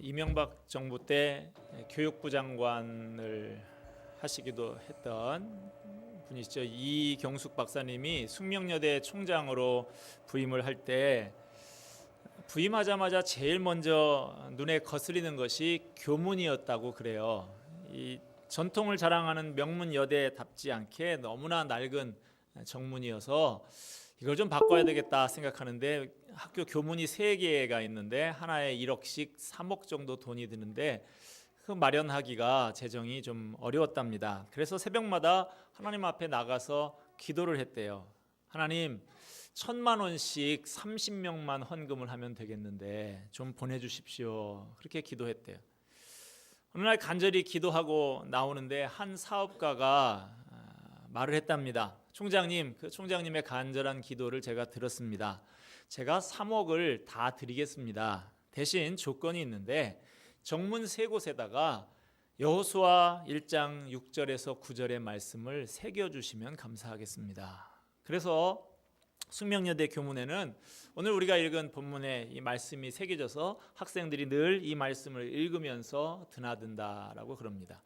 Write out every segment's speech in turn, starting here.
이명박 정부 때 교육부 장관을 하시기도 했던 분이시죠. 이경숙 박사님이 숙명여대 총장으로 부임을 할 때 부임하자마자 제일 먼저 눈에 거스리는 것이 교문이었다고 그래요. 이 전통을 자랑하는 명문여대답지 않게 너무나 낡은 정문이어서 이걸 좀 바꿔야 되겠다 생각하는데 학교 교문이 3개가 있는데 하나에 1억씩 3억 정도 돈이 드는데 그 마련하기가 재정이 좀 어려웠답니다. 그래서 새벽마다 하나님 앞에 나가서 기도를 했대요. 하나님, 1,000만 원씩 30명만 헌금을 하면 되겠는데 좀 보내주십시오. 그렇게 기도했대요. 어느 날 간절히 기도하고 나오는데 한 사업가가 말을 했답니다. 총장님, 그 총장님의 간절한 기도를 제가 들었습니다. 제가 3억을 다 드리겠습니다. 대신 조건이 있는데 정문 3곳에다가 여호수아 1장 6절에서 9절의 말씀을 새겨주시면 감사하겠습니다. 그래서 숙명여대 교문에는 오늘 우리가 읽은 본문에 이 말씀이 새겨져서 학생들이 늘 이 말씀을 읽으면서 드나든다라고 그럽니다.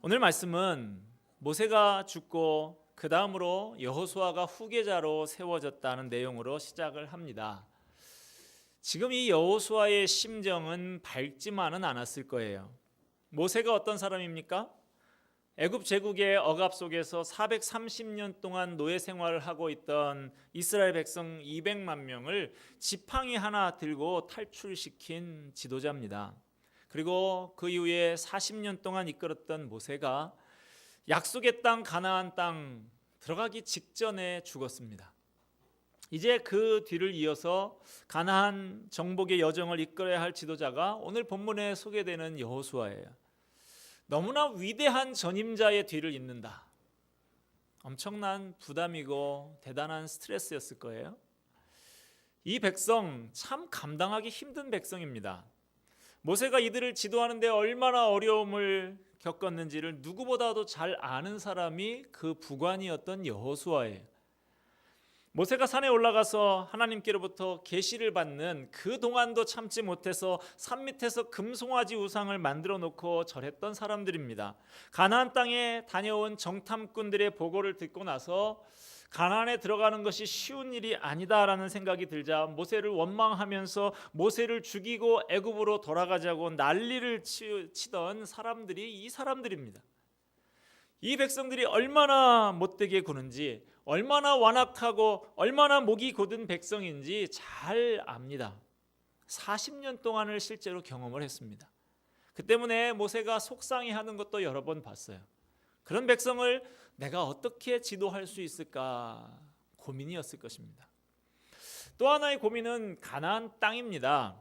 오늘 말씀은 모세가 죽고 그 다음으로 여호수아가 후계자로 세워졌다는 내용으로 시작을 합니다. 지금 이 여호수아의 심정은 밝지만은 않았을 거예요. 모세가 어떤 사람입니까? 애굽 제국의 억압 속에서 430년 동안 노예 생활을 하고 있던 이스라엘 백성 200만 명을 지팡이 하나 들고 탈출시킨 지도자입니다. 그리고 그 이후에 40년 동안 이끌었던 모세가 약속의 땅 가나안 땅 들어가기 직전에 죽었습니다. 이제 그 뒤를 이어서 가나안 정복의 여정을 이끌어야 할 지도자가 오늘 본문에 소개되는 여호수아예요. 너무나 위대한 전임자의 뒤를 잇는다. 엄청난 부담이고 대단한 스트레스였을 거예요. 이 백성 참 감당하기 힘든 백성입니다. 모세가 이들을 지도하는데 얼마나 어려움을 겪었는지를 누구보다도 잘 아는 사람이 그 부관이었던 여호수아예요. 모세가 산에 올라가서 하나님께로부터 계시를 받는 그 동안도 참지 못해서 산 밑에서 금송아지 우상을 만들어 놓고 절했던 사람들입니다. 가나안 땅에 다녀온 정탐꾼들의 보고를 듣고 나서 가나안에 들어가는 것이 쉬운 일이 아니다라는 생각이 들자 모세를 원망하면서 모세를 죽이고 애굽으로 돌아가자고 난리를 치던 사람들이 이 사람들입니다. 이 백성들이 얼마나 못되게 구는지, 얼마나 완악하고 얼마나 목이 곧은 백성인지 잘 압니다. 40년 동안을 실제로 경험을 했습니다. 그 때문에 모세가 속상해하는 것도 여러 번 봤어요. 그런 백성을 내가 어떻게 지도할 수 있을까 고민이었을 것입니다. 또 하나의 고민은 가나안 땅입니다.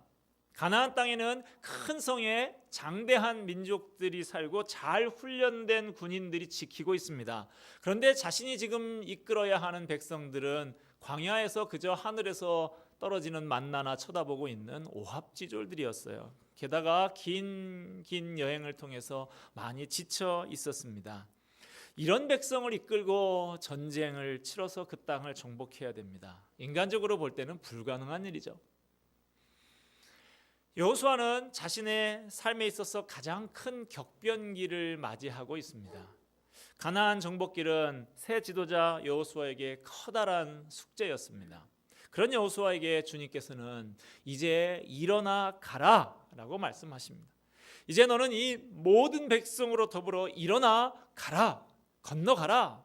가나안 땅에는 큰 성에 장대한 민족들이 살고 잘 훈련된 군인들이 지키고 있습니다. 그런데 자신이 지금 이끌어야 하는 백성들은 광야에서 그저 하늘에서 떨어지는 만나나 쳐다보고 있는 오합지졸들이었어요. 게다가 긴 여행을 통해서 많이 지쳐 있었습니다. 이런 백성을 이끌고 전쟁을 치러서 그 땅을 정복해야 됩니다. 인간적으로 볼 때는 불가능한 일이죠. 여호수아는 자신의 삶에 있어서 가장 큰 격변기를 맞이하고 있습니다. 가나안 정복길은 새 지도자 여호수아에게 커다란 숙제였습니다. 그런 여호수아에게 주님께서는 이제 일어나 가라 라고 말씀하십니다. 이제 너는 이 모든 백성으로 더불어 일어나 가라, 건너가라.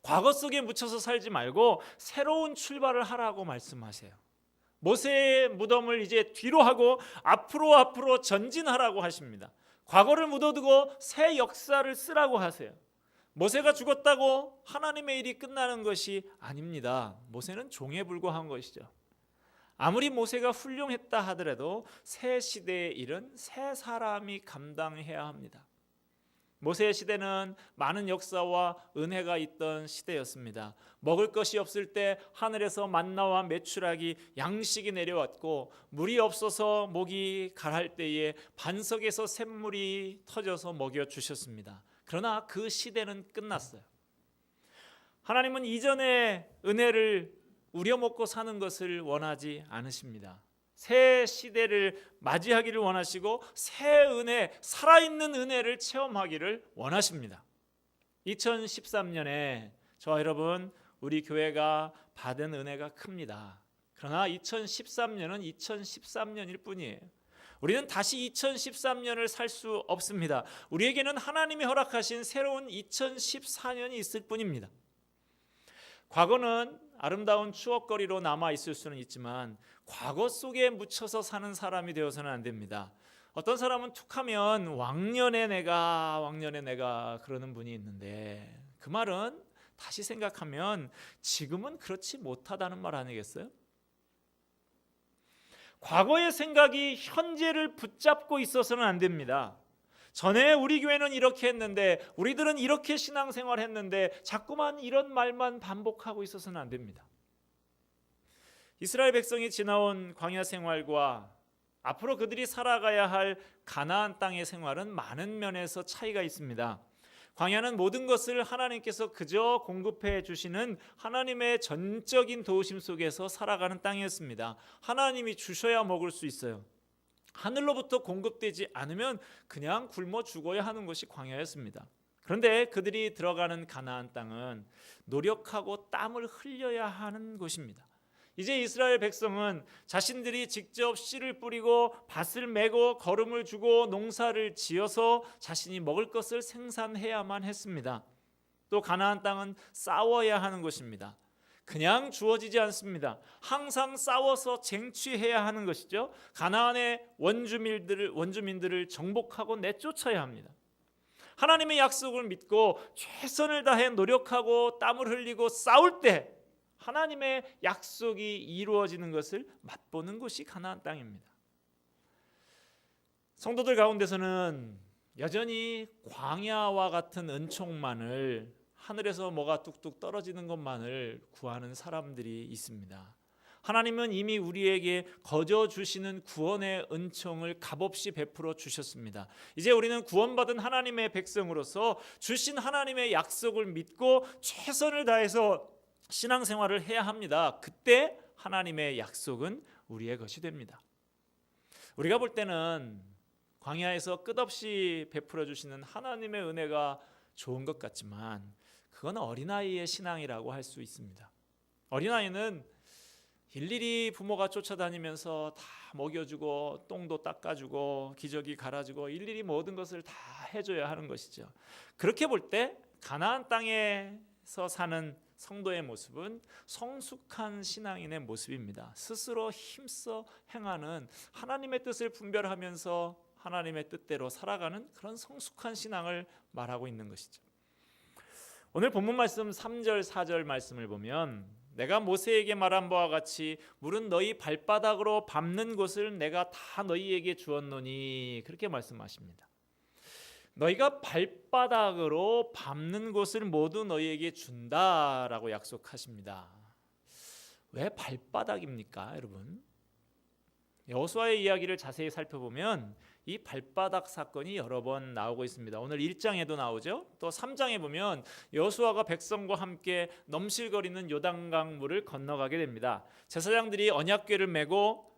과거 속에 묻혀서 살지 말고 새로운 출발을 하라고 말씀하세요. 모세의 무덤을 이제 뒤로 하고 앞으로 전진하라고 하십니다. 과거를 묻어두고 새 역사를 쓰라고 하세요. 모세가 죽었다고 하나님의 일이 끝나는 것이 아닙니다. 모세는 종에 불과한 것이죠. 아무리 모세가 훌륭했다 하더라도 새 시대의 일은 새 사람이 감당해야 합니다. 모세의 시대는 많은 역사와 은혜가 있던 시대였습니다. 먹을 것이 없을 때 하늘에서 만나와 메추라기 양식이 내려왔고, 물이 없어서 목이 가랄 때에 반석에서 샘물이 터져서 먹여주셨습니다. 그러나 그 시대는 끝났어요. 하나님은 이전의 은혜를 우려먹고 사는 것을 원하지 않으십니다. 새 시대를 맞이하기를 원하시고 새 은혜, 살아있는 은혜를 체험하기를 원하십니다. 2013년에 저와 여러분, 우리 교회가 받은 은혜가 큽니다. 그러나 2013년은 2013년일 뿐이에요. 우리는 다시 2013년을 살 수 없습니다. 우리에게는 하나님이 허락하신 새로운 2014년이 있을 뿐입니다. 과거는 아름다운 추억거리로 남아 있을 수는 있지만 과거 속에 묻혀서 사는 사람이 되어서는 안 됩니다. 어떤 사람은 툭하면 왕년에 내가 그러는 분이 있는데, 그 말은 다시 생각하면 지금은 그렇지 못하다는 말 아니겠어요? 과거의 생각이 현재를 붙잡고 있어서는 안 됩니다. 전에 우리 교회는 이렇게 했는데, 우리들은 이렇게 신앙생활 했는데, 자꾸만 이런 말만 반복하고 있어서는 안 됩니다. 이스라엘 백성이 지나온 광야 생활과 앞으로 그들이 살아가야 할 가나안 땅의 생활은 많은 면에서 차이가 있습니다. 광야는 모든 것을 하나님께서 그저 공급해 주시는 하나님의 전적인 도우심 속에서 살아가는 땅이었습니다. 하나님이 주셔야 먹을 수 있어요. 하늘로부터 공급되지 않으면 그냥 굶어 죽어야 하는 것이 광야였습니다. 그런데 그들이 들어가는 가나안 땅은 노력하고 땀을 흘려야 하는 곳입니다. 이제 이스라엘 백성은 자신들이 직접 씨를 뿌리고 밭을 메고 거름을 주고 농사를 지어서 자신이 먹을 것을 생산해야만 했습니다. 또 가나안 땅은 싸워야 하는 것입니다. 그냥 주어지지 않습니다. 항상 싸워서 쟁취해야 하는 것이죠. 가나안의 원주민들을 정복하고 내쫓아야 합니다. 하나님의 약속을 믿고 최선을 다해 노력하고 땀을 흘리고 싸울 때 하나님의 약속이 이루어지는 것을 맛보는 곳이 가나안 땅입니다. 성도들 가운데서는 여전히 광야와 같은 은총만을, 하늘에서 뭐가 뚝뚝 떨어지는 것만을 구하는 사람들이 있습니다. 하나님은 이미 우리에게 거저 주시는 구원의 은총을 값없이 베풀어 주셨습니다. 이제 우리는 구원받은 하나님의 백성으로서 주신 하나님의 약속을 믿고 최선을 다해서 신앙생활을 해야 합니다. 그때 하나님의 약속은 우리의 것이 됩니다. 우리가 볼 때는 광야에서 끝없이 베풀어 주시는 하나님의 은혜가 좋은 것 같지만 그건 어린아이의 신앙이라고 할 수 있습니다. 어린아이는 일일이 부모가 쫓아다니면서 다 먹여주고 똥도 닦아주고 기저귀 갈아주고 일일이 모든 것을 다 해줘야 하는 것이죠. 그렇게 볼 때 가나안 땅에서 사는 성도의 모습은 성숙한 신앙인의 모습입니다. 스스로 힘써 행하는, 하나님의 뜻을 분별하면서 하나님의 뜻대로 살아가는 그런 성숙한 신앙을 말하고 있는 것이죠. 오늘 본문 말씀 3절 4절 말씀을 보면 내가 모세에게 말한 바와 같이 물은 너희 발바닥으로 밟는 곳을 내가 다 너희에게 주었노니, 그렇게 말씀하십니다. 너희가 발바닥으로 밟는 곳을 모두 너희에게 준다라고 약속하십니다. 왜 발바닥입니까, 여러분? 여호수아의 이야기를 자세히 살펴보면 이 발바닥 사건이 여러 번 나오고 있습니다. 오늘 1장에도 나오죠. 또 3장에 보면 여호수아가 백성과 함께 넘실거리는 요단강 물을 건너가게 됩니다. 제사장들이 언약궤를 메고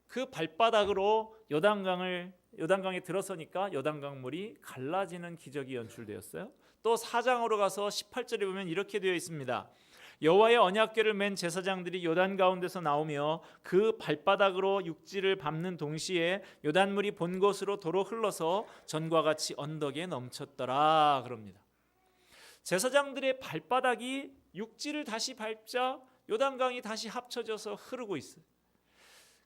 그 발바닥으로 요단강에 들어서니까 요단강 물이 갈라지는 기적이 연출되었어요. 또 4장으로 가서 18절에 보면 이렇게 되어 있습니다. 여호와의 언약궤를 맨 제사장들이 요단 가운데서 나오며 그 발바닥으로 육지를 밟는 동시에 요단물이 본 곳으로 도로 흘러서 전과 같이 언덕에 넘쳤더라 그럽니다. 제사장들의 발바닥이 육지를 다시 밟자 요단강이 다시 합쳐져서 흐르고 있어요.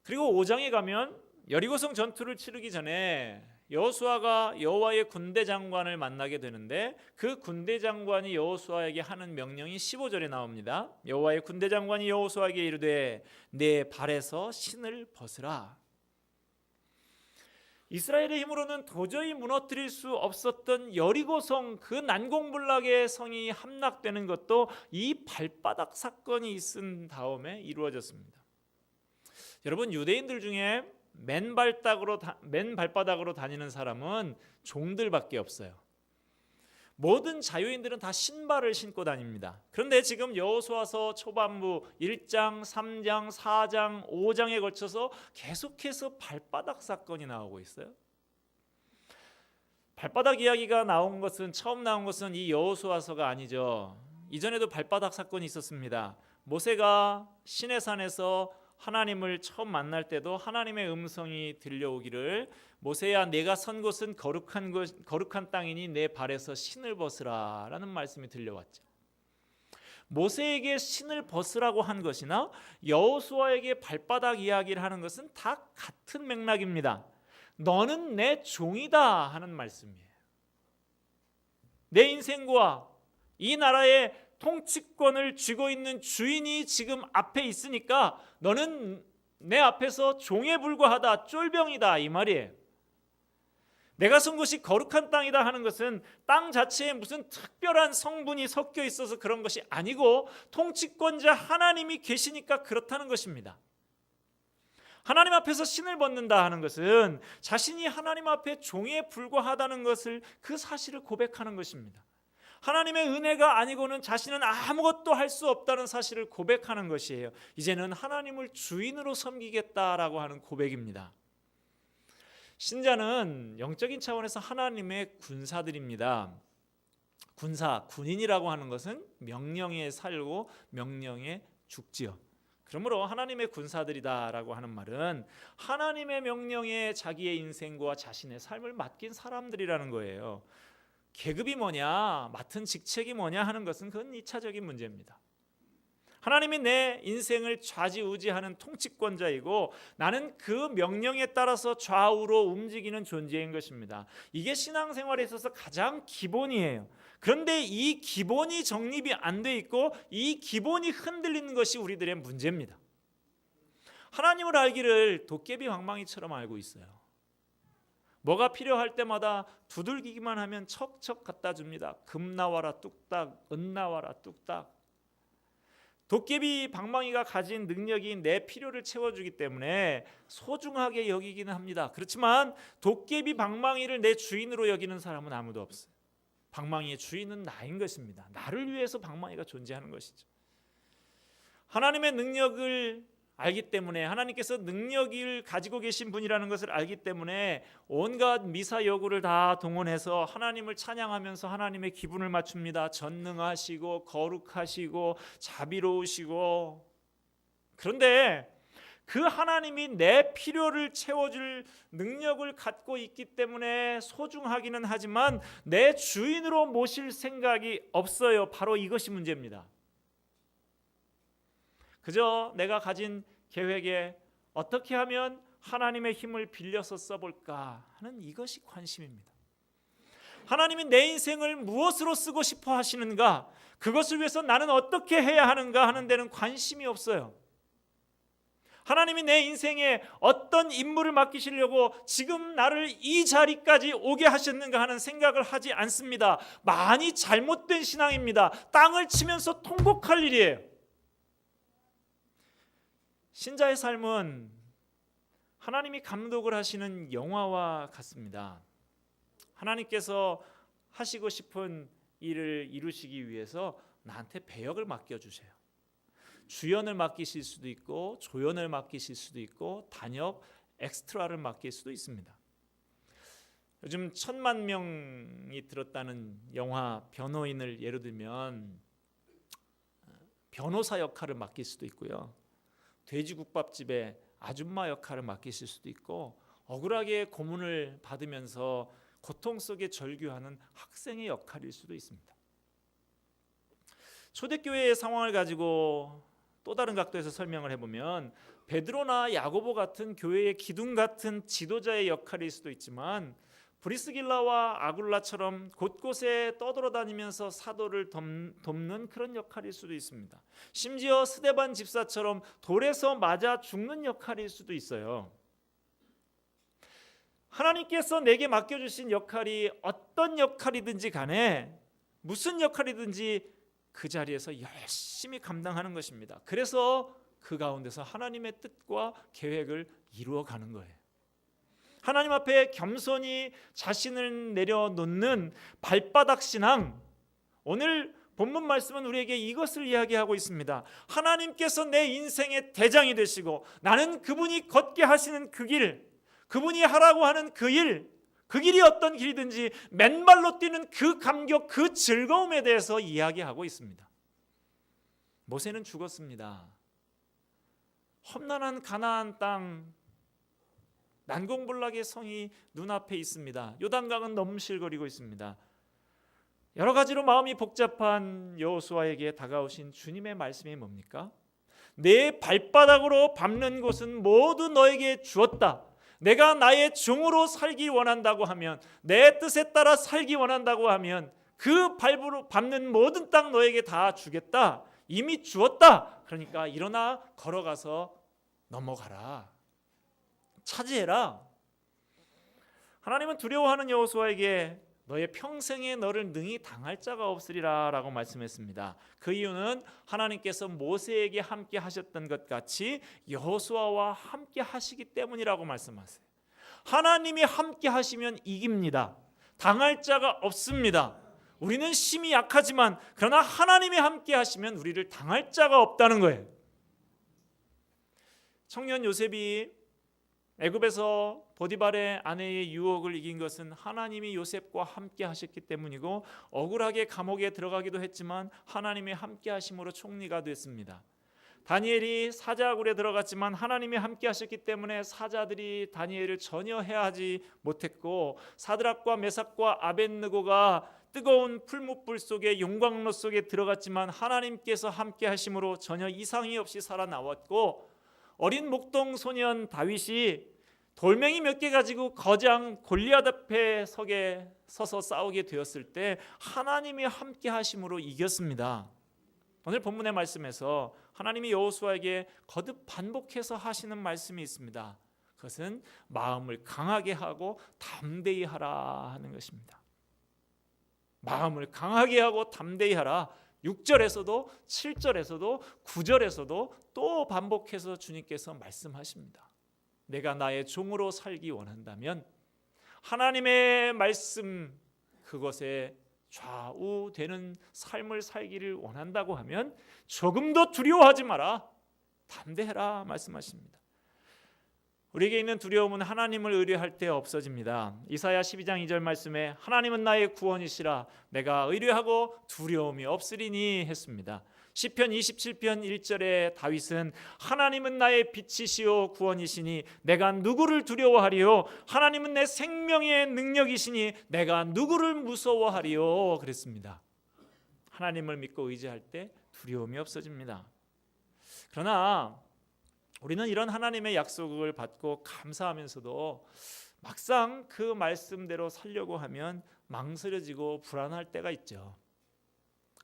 그리고 5장에 가면 여리고성 전투를 치르기 전에 여호수아가 여호와의 군대 장관을 만나게 되는데 그 군대 장관이 여호수아에게 하는 명령이 15절에 나옵니다. 여호와의 군대 장관이 여호수아에게 이르되 내 발에서 신을 벗으라. 이스라엘의 힘으로는 도저히 무너뜨릴 수 없었던 여리고성, 그 난공불락의 성이 함락되는 것도 이 발바닥 사건이 있은 다음에 이루어졌습니다. 여러분, 유대인들 중에 맨 발바닥으로 다니는 사람은 종들밖에 없어요. 모든 자유인들은 다 신발을 신고 다닙니다. 그런데 지금 여호수아서 초반부 1장, 3장, 4장, 5장에 걸쳐서 계속해서 발바닥 사건이 나오고 있어요. 발바닥 이야기가 처음 나온 것은 이 여호수아서가 아니죠. 이전에도 발바닥 사건이 있었습니다. 모세가 시내산에서 하나님을 처음 만날 때도 하나님의 음성이 들려오기를 모세야 내가 선 곳은 거룩한 땅이니 내 발에서 신을 벗으라 라는 말씀이 들려왔죠. 모세에게 신을 벗으라고 한 것이나 여호수아에게 발바닥 이야기를 하는 것은 다 같은 맥락입니다. 너는 내 종이다 하는 말씀이에요. 내 인생과 이 나라의 통치권을 쥐고 있는 주인이 지금 앞에 있으니까 너는 내 앞에서 종에 불과하다, 쫄병이다 이 말이에요. 내가 선 곳이 거룩한 땅이다 하는 것은 땅 자체에 무슨 특별한 성분이 섞여 있어서 그런 것이 아니고 통치권자 하나님이 계시니까 그렇다는 것입니다. 하나님 앞에서 신을 벗는다 하는 것은 자신이 하나님 앞에 종에 불과하다는 것을 그 사실을 고백하는 것입니다. 하나님의 은혜가 아니고는 자신은 아무것도 할 수 없다는 사실을 고백하는 것이에요. 이제는 하나님을 주인으로 섬기겠다라고 하는 고백입니다. 신자는 영적인 차원에서 하나님의 군사들입니다. 군인이라고 하는 것은 명령에 살고 명령에 죽지요. 그러므로 하나님의 군사들이다라고 하는 말은 하나님의 명령에 자기의 인생과 자신의 삶을 맡긴 사람들이라는 거예요. 계급이 뭐냐, 맡은 직책이 뭐냐 하는 것은 그건 2차적인 문제입니다. 하나님이 내 인생을 좌지우지하는 통치권자이고 나는 그 명령에 따라서 좌우로 움직이는 존재인 것입니다. 이게 신앙생활에 있어서 가장 기본이에요. 그런데 이 기본이 정립이 안 돼 있고 이 기본이 흔들리는 것이 우리들의 문제입니다. 하나님을 알기를 도깨비 방망이처럼 알고 있어요. 뭐가 필요할 때마다 두들기기만 하면 척척 갖다 줍니다. 금 나와라 뚝딱, 은 나와라 뚝딱. 도깨비 방망이가 가진 능력이 내 필요를 채워주기 때문에 소중하게 여기기는 합니다. 그렇지만 도깨비 방망이를 내 주인으로 여기는 사람은 아무도 없어요. 방망이의 주인은 나인 것입니다. 나를 위해서 방망이가 존재하는 것이죠. 하나님의 능력을 알기 때문에 하나님께서 능력을 가지고 계신 분이라는 것을 알기 때문에 온갖 미사여구를 다 동원해서 하나님을 찬양하면서 하나님의 기분을 맞춥니다. 전능하시고 거룩하시고 자비로우시고. 그런데 그 하나님이 내 필요를 채워줄 능력을 갖고 있기 때문에 소중하기는 하지만 내 주인으로 모실 생각이 없어요. 바로 이것이 문제입니다. 그저 내가 가진 계획에 어떻게 하면 하나님의 힘을 빌려서 써볼까 하는 이것이 관심입니다. 하나님이 내 인생을 무엇으로 쓰고 싶어 하시는가, 그것을 위해서 나는 어떻게 해야 하는가 하는 데는 관심이 없어요. 하나님이 내 인생에 어떤 임무를 맡기시려고 지금 나를 이 자리까지 오게 하셨는가 하는 생각을 하지 않습니다. 많이 잘못된 신앙입니다. 땅을 치면서 통곡할 일이에요. 신자의 삶은 하나님이 감독을 하시는 영화와 같습니다. 하나님께서 하시고 싶은 일을 이루시기 위해서 나한테 배역을 맡겨주세요. 주연을 맡기실 수도 있고 조연을 맡기실 수도 있고 단역, 엑스트라를 맡길 수도 있습니다. 요즘 1,000만 명이 들었다는 영화 변호인을 예로 들면 변호사 역할을 맡길 수도 있고요. 돼지국밥집에 아줌마 역할을 맡기실 수도 있고 억울하게 고문을 받으면서 고통 속에 절규하는 학생의 역할일 수도 있습니다. 초대교회의 상황을 가지고 또 다른 각도에서 설명을 해보면 베드로나 야고보 같은 교회의 기둥 같은 지도자의 역할일 수도 있지만 브리스길라와 아굴라처럼 곳곳에 떠돌아다니면서 사도를 돕는 그런 역할일 수도 있습니다. 심지어 스데반 집사처럼 돌에서 맞아 죽는 역할일 수도 있어요. 하나님께서 내게 맡겨주신 역할이 어떤 역할이든지 간에 무슨 역할이든지 그 자리에서 열심히 감당하는 것입니다. 그래서 그 가운데서 하나님의 뜻과 계획을 이루어가는 거예요. 하나님 앞에 겸손히 자신을 내려놓는 발바닥 신앙, 오늘 본문 말씀은 우리에게 이것을 이야기하고 있습니다. 하나님께서 내 인생의 대장이 되시고 나는 그분이 걷게 하시는 그 길, 그분이 하라고 하는 그 길이 어떤 길이든지 맨발로 뛰는 그 감격, 그 즐거움에 대해서 이야기하고 있습니다. 모세는 죽었습니다. 험난한 가나안 땅, 난공불락의 성이 눈앞에 있습니다. 요단강은 넘실거리고 있습니다. 여러 가지로 마음이 복잡한 여호수아에게 다가오신 주님의 말씀이 뭡니까? 내 발바닥으로 밟는 곳은 모두 너에게 주었다. 내가 나의 종으로 살기 원한다고 하면, 내 뜻에 따라 살기 원한다고 하면 그 밟는 모든 땅 너에게 다 주겠다. 이미 주었다. 그러니까 일어나 걸어가서 넘어가라. 차지해라. 하나님은 두려워하는 여호수아에게 너의 평생에 너를 능히 당할 자가 없으리라 라고 말씀했습니다. 그 이유는 하나님께서 모세에게 함께 하셨던 것 같이 여호수아와 함께 하시기 때문이라고 말씀하세요. 하나님이 함께 하시면 이깁니다. 당할 자가 없습니다. 우리는 힘이 약하지만 그러나 하나님이 함께 하시면 우리를 당할 자가 없다는 거예요. 청년 요셉이 애굽에서 보디발의 아내의 유혹을 이긴 것은 하나님이 요셉과 함께 하셨기 때문이고, 억울하게 감옥에 들어가기도 했지만 하나님의 함께 하심으로 총리가 됐습니다. 다니엘이 사자굴에 들어갔지만 하나님이 함께 하셨기 때문에 사자들이 다니엘을 전혀 해하지 못했고, 사드락과 메삭과 아벳느고가 뜨거운 풀무불 속에 용광로 속에 들어갔지만 하나님께서 함께 하심으로 전혀 이상이 없이 살아나왔고, 어린 목동 소년 다윗이 돌멩이 몇 개 가지고 거장 골리앗 앞에 서서 싸우게 되었을 때 하나님이 함께 하심으로 이겼습니다. 오늘 본문의 말씀에서 하나님이 여호수아에게 거듭 반복해서 하시는 말씀이 있습니다. 그것은 마음을 강하게 하고 담대히 하라 하는 것입니다. 마음을 강하게 하고 담대히 하라. 6절에서도 7절에서도 9절에서도 또 반복해서 주님께서 말씀하십니다. 내가 나의 종으로 살기 원한다면, 하나님의 말씀 그것에 좌우되는 삶을 살기를 원한다고 하면 조금도 두려워하지 마라. 담대해라 말씀하십니다. 우리에게 있는 두려움은 하나님을 의뢰할 때 없어집니다. 이사야 12장 2절 말씀에 하나님은 나의 구원이시라 내가 의뢰하고 두려움이 없으리니 했습니다. 시편 27편 1절에 다윗은 하나님은 나의 빛이시요 구원이시니 내가 누구를 두려워하리요, 하나님은 내 생명의 능력이시니 내가 누구를 무서워하리요 그랬습니다. 하나님을 믿고 의지할 때 두려움이 없어집니다. 그러나 우리는 이런 하나님의 약속을 받고 감사하면서도 막상 그 말씀대로 살려고 하면 망설여지고 불안할 때가 있죠.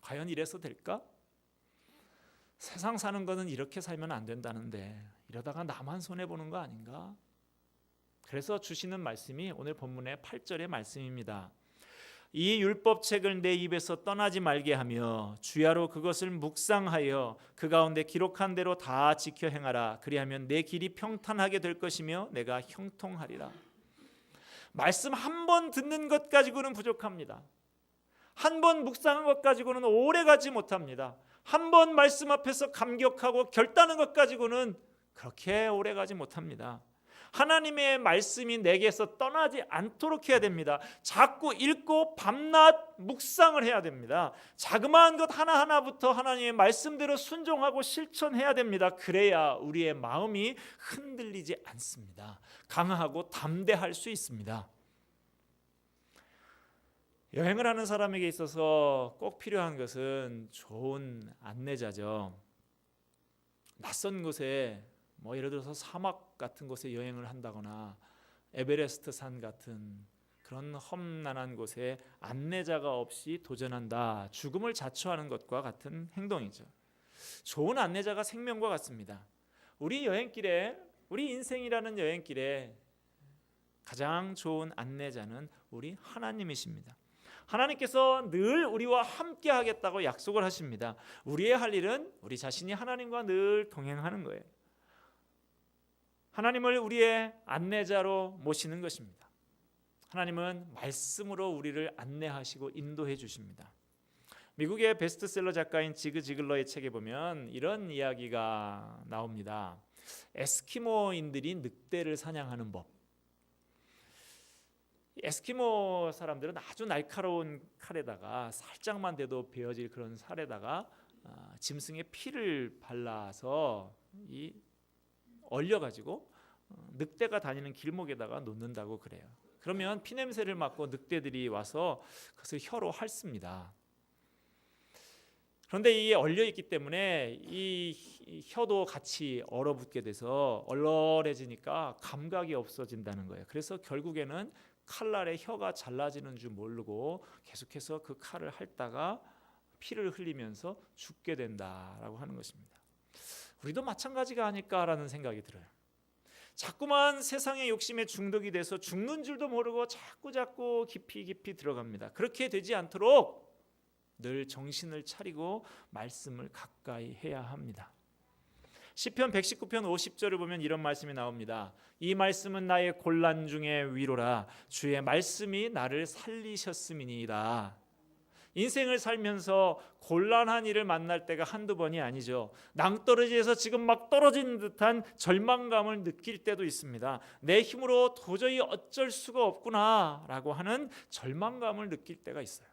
과연 이래서 될까? 세상 사는 거는 이렇게 살면 안 된다는데 이러다가 나만 손해보는 거 아닌가? 그래서 주시는 말씀이 오늘 본문의 8절의 말씀입니다. 이 율법책을 내 입에서 떠나지 말게 하며 주야로 그것을 묵상하여 그 가운데 기록한 대로 다 지켜 행하라. 그리하면 내 길이 평탄하게 될 것이며 내가 형통하리라. 말씀 한 번 듣는 것 가지고는 부족합니다. 한 번 묵상한 것 가지고는 오래 가지 못합니다. 한 번 말씀 앞에서 감격하고 결단한 것 가지고는 그렇게 오래 가지 못합니다. 하나님의 말씀이 내게서 떠나지 않도록 해야 됩니다. 자꾸 읽고 밤낮 묵상을 해야 됩니다. 자그마한 것 하나하나부터 하나님의 말씀대로 순종하고 실천해야 됩니다. 그래야 우리의 마음이 흔들리지 않습니다. 강하고 담대할 수 있습니다. 여행을 하는 사람에게 있어서 꼭 필요한 것은 좋은 안내자죠. 낯선 곳에 예를 들어서 사막 같은 곳에 여행을 한다거나 에베레스트 산 같은 그런 험난한 곳에 안내자가 없이 도전한다. 죽음을 자초하는 것과 같은 행동이죠. 좋은 안내자가 생명과 같습니다. 우리 여행길에, 우리 인생이라는 여행길에 가장 좋은 안내자는 우리 하나님이십니다. 하나님께서 늘 우리와 함께 하겠다고 약속을 하십니다. 우리의 할 일은 우리 자신이 하나님과 늘 동행하는 거예요. 하나님을 우리의 안내자로 모시는 것입니다. 하나님은 말씀으로 우리를 안내하시고 인도해 주십니다. 미국의 베스트셀러 작가인 지그 지글러의 책에 보면 이런 이야기가 나옵니다. 에스키모인들이 늑대를 사냥하는 법. 에스키모 사람들은 아주 날카로운 칼에다가 살짝만 대도 베어질 그런 살에다가 짐승의 피를 발라서 얼려가지고 늑대가 다니는 길목에다가 놓는다고 그래요. 그러면 피냄새를 맡고 늑대들이 와서 그것을 혀로 핥습니다. 그런데 이게 얼려있기 때문에 이 혀도 같이 얼어붙게 돼서 얼얼해지니까 감각이 없어진다는 거예요. 그래서 결국에는 칼날에 혀가 잘라지는 줄 모르고 계속해서 그 칼을 핥다가 피를 흘리면서 죽게 된다라고 하는 것입니다. 우리도 마찬가지가 아닐까라는 생각이 들어요. 자꾸만 세상의 욕심에 중독이 돼서 죽는 줄도 모르고 자꾸 깊이 들어갑니다. 그렇게 되지 않도록 늘 정신을 차리고 말씀을 가까이 해야 합니다. 시편 119편 50절을 보면 이런 말씀이 나옵니다. 이 말씀은 나의 곤란 중에 위로라. 주의 말씀이 나를 살리셨음이니이다. 인생을 살면서 곤란한 일을 만날 때가 한두 번이 아니죠. 낭떠러지에서 지금 막 떨어진 듯한 절망감을 느낄 때도 있습니다. 내 힘으로 도저히 어쩔 수가 없구나 라고 하는 절망감을 느낄 때가 있어요.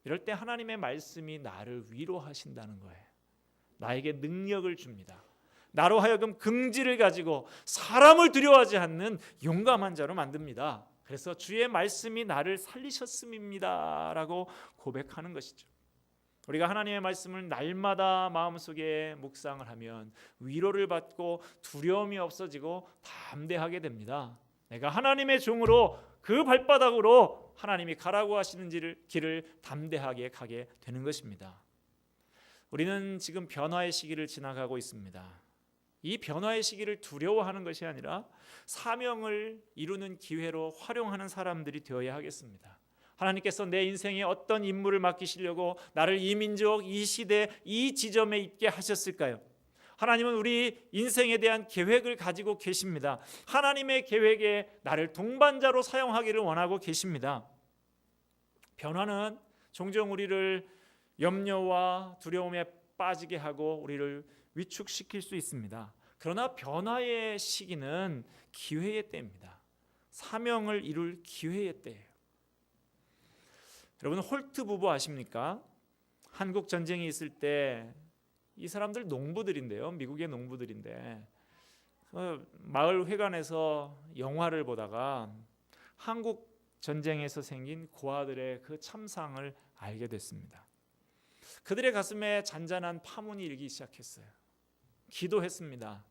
이럴 때 하나님의 말씀이 나를 위로하신다는 거예요. 나에게 능력을 줍니다. 나로 하여금 긍지를 가지고 사람을 두려워하지 않는 용감한 자로 만듭니다. 그래서 주의 말씀이 나를 살리셨음입니다 라고 고백하는 것이죠. 우리가 하나님의 말씀을 날마다 마음속에 묵상을 하면 위로를 받고 두려움이 없어지고 담대하게 됩니다. 내가 하나님의 종으로 그 발바닥으로 하나님이 가라고 하시는 길을 담대하게 가게 되는 것입니다. 우리는 지금 변화의 시기를 지나가고 있습니다. 이 변화의 시기를 두려워하는 것이 아니라 사명을 이루는 기회로 활용하는 사람들이 되어야 하겠습니다. 하나님께서 내 인생에 어떤 임무를 맡기시려고 나를 이 민족, 이 시대, 이 지점에 있게 하셨을까요? 하나님은 우리 인생에 대한 계획을 가지고 계십니다. 하나님의 계획에 나를 동반자로 사용하기를 원하고 계십니다. 변화는 종종 우리를 염려와 두려움에 빠지게 하고 우리를 위축시킬 수 있습니다. 그러나 변화의 시기는 기회의 때입니다. 사명을 이룰 기회의 때예요. 여러분 홀트 부부 아십니까? 한국 전쟁이 있을 때 이 사람들 농부들인데요. 미국의 농부들인데 마을 회관에서 영화를 보다가 한국 전쟁에서 생긴 고아들의 그 참상을 알게 됐습니다. 그들의 가슴에 잔잔한 파문이 일기 시작했어요. 기도했습니다.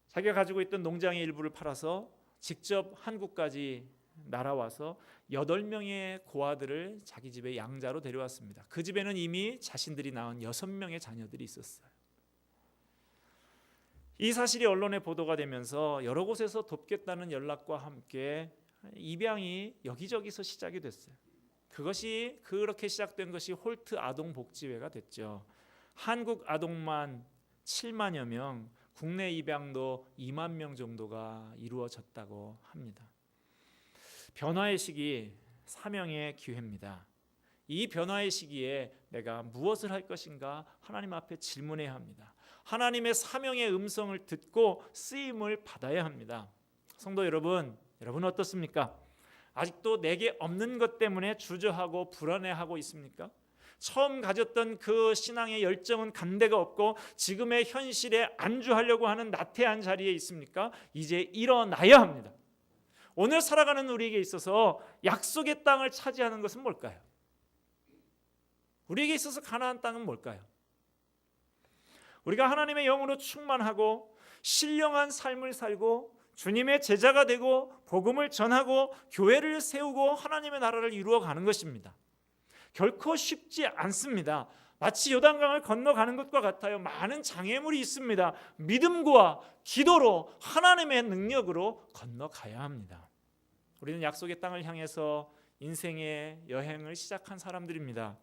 자기가 가지고 있던 농장의 일부를 팔아서 직접 한국까지 날아와서 8명의 고아들을 자기 집에 양자로 데려왔습니다. 그 집에는 이미 자신들이 낳은 6명의 자녀들이 있었어요. 이 사실이 언론에 보도가 되면서 여러 곳에서 돕겠다는 연락과 함께 입양이 여기저기서 시작이 됐어요. 그렇게 시작된 것이 홀트 아동복지회가 됐죠. 한국 아동만 7만여 명, 국내 입양도 2만 명 정도가 이루어졌다고 합니다. 변화의 시기, 사명의 기회입니다. 이 변화의 시기에 내가 무엇을 할 것인가 하나님 앞에 질문해야 합니다. 하나님의 사명의 음성을 듣고 쓰임을 받아야 합니다. 성도 여러분 어떻습니까? 아직도 내게 없는 것 때문에 주저하고 불안해하고 있습니까? 처음 가졌던 그 신앙의 열정은 간데가 없고 지금의 현실에 안주하려고 하는 나태한 자리에 있습니까? 이제 일어나야 합니다. 오늘 살아가는 우리에게 있어서 약속의 땅을 차지하는 것은 뭘까요? 우리에게 있어서 가나안 땅은 뭘까요? 우리가 하나님의 영으로 충만하고 신령한 삶을 살고 주님의 제자가 되고 복음을 전하고 교회를 세우고 하나님의 나라를 이루어가는 것입니다. 결코 쉽지 않습니다. 마치 요단강을 건너가는 것과 같아요. 많은 장애물이 있습니다. 믿음과 기도로 하나님의 능력으로 건너가야 합니다. 우리는 약속의 땅을 향해서 인생의 여행을 시작한 사람들입니다.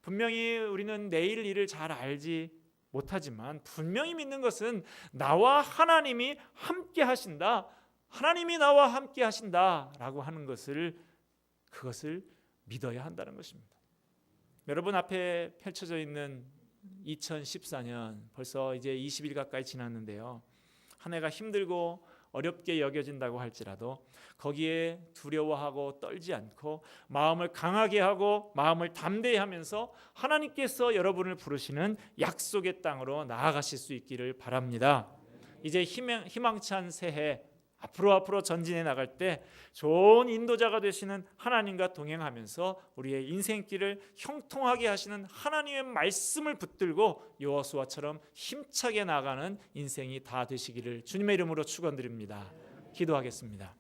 분명히 우리는 내일 일을 잘 알지 못하지만 분명히 믿는 것은 나와 하나님이 함께 하신다, 하나님이 나와 함께 하신다라고 하는 그것을 믿어야 한다는 것입니다. 여러분 앞에 펼쳐져 있는 2014년 벌써 이제 20일 가까이 지났는데요. 한 해가 힘들고 어렵게 여겨진다고 할지라도 거기에 두려워하고 떨지 않고 마음을 강하게 하고 마음을 담대히 하면서 하나님께서 여러분을 부르시는 약속의 땅으로 나아가실 수 있기를 바랍니다. 이제 희망찬 새해 앞으로 전진해 나갈 때 좋은 인도자가 되시는 하나님과 동행하면서 우리의 인생길을 형통하게 하시는 하나님의 말씀을 붙들고 여호수아처럼 힘차게 나가는 인생이 다 되시기를 주님의 이름으로 축원드립니다. 기도하겠습니다.